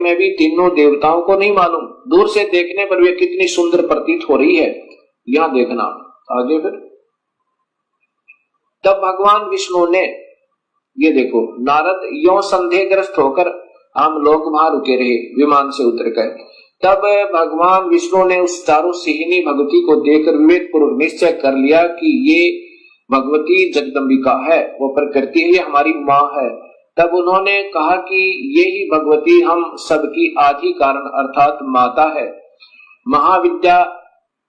में भी तीनों देवताओं को नहीं मालूम, दूर से देखने पर वे कितनी सुंदर प्रतीत हो रही है। यहां देखना आगे फिर। तब भगवान विष्णु ने, ये देखो, नारद यो संदेहग्रस्त होकर हम लोग वहां रुके रहे, विमान से उतर कर। तब भगवान विष्णु ने उस चारों सिहिनी भगवती को देखकर विवेक पूर्वक निश्चय कर लिया कि ये भगवती जगदम्बिका है, वो प्रकृति है, ये हमारी माँ है। तब उन्होंने कहा कि ये ही भगवती हम सबकी आदि कारण अर्थात माता है। महाविद्या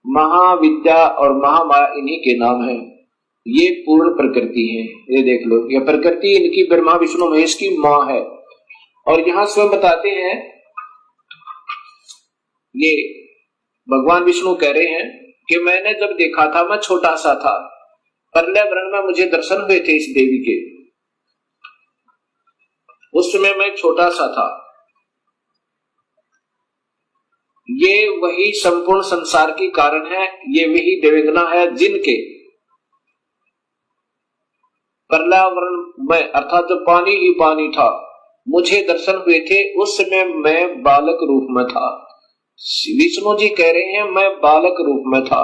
महाविद्या और महामाया इन्हीं के नाम है। ये पूर्ण प्रकृति है, ये देख लो, ये प्रकृति इनकी ब्रह्मा विष्णु महेश की माँ है। और यहां स्वयं बताते हैं, ये भगवान विष्णु कह रहे हैं कि मैंने जब देखा था मैं छोटा सा था, प्रलय वर्ण में मुझे दर्शन हुए थे इस देवी के, उस समय मैं छोटा सा था। ये वही संपूर्ण संसार की कारण है, ये वही देवगना है जिनके प्रलय में अर्थात जब पानी ही पानी था मुझे दर्शन हुए थे, उस समय मैं बालक रूप में था। विष्णु जी कह रहे हैं मैं बालक रूप में था।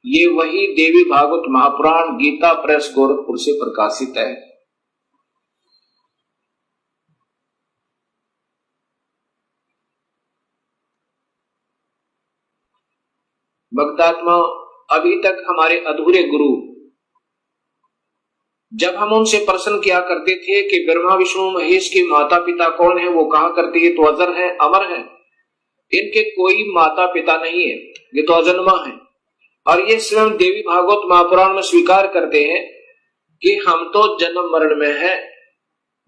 ये वही देवी भागवत महापुराण गीता प्रेस गोरखपुर से प्रकाशित है। भक्तात्मा, अभी तक हमारे अधूरे गुरु, जब हम उनसे प्रश्न किया करते थे कि ब्रह्मा विष्णु महेश के माता पिता कौन है, वो कहा करते ये तो अजर है, अमर है, इनके कोई माता पिता नहीं है, ये तो अजन्मा है। और ये स्वयं देवी भागवत महापुराण में स्वीकार करते हैं कि हम तो जन्म मरण में है,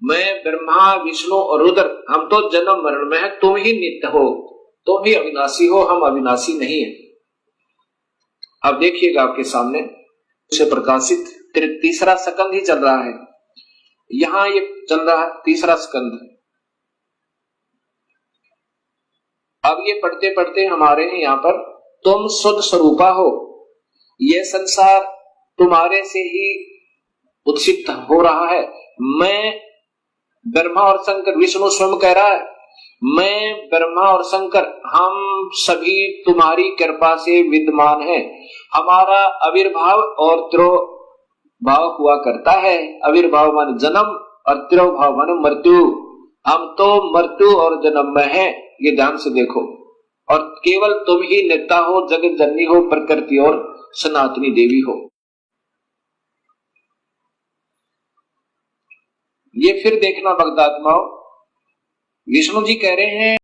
मैं ब्रह्मा विष्णु और रुद्र, हम तो जन्म मरण में है, तुम ही नित्य हो, तुम ही अविनाशी हो, हम अविनाशी नहीं है। अब देखिएगा आपके सामने से प्रकाशित तीसरा स्कंद ही चल रहा है, यहां ये चल रहा है तीसरा स्कंद। अब ये पढ़ते पढ़ते हमारे यहाँ पर तुम शुद्ध स्वरूपा हो, ये संसार तुम्हारे से ही उत्सित हो रहा है। मैं ब्रह्मा और शंकर, विष्णु स्वयं कह रहा है मैं ब्रह्मा और शंकर हम सभी तुम्हारी कृपा से विद्यमान हैं, हमारा आविर्भाव और तिरोभाव हुआ करता है। आविर्भाव मान जन्म और तिरोभाव मान मृत्यु, हम तो मृत्यु और जन्म में हैं, ये ध्यान से देखो। और केवल तुम ही नित्या हो, जगत जननी हो, प्रकृति और सनातनी देवी हो। ये फिर देखना भक्तात्माओं, विष्णु जी कह रहे हैं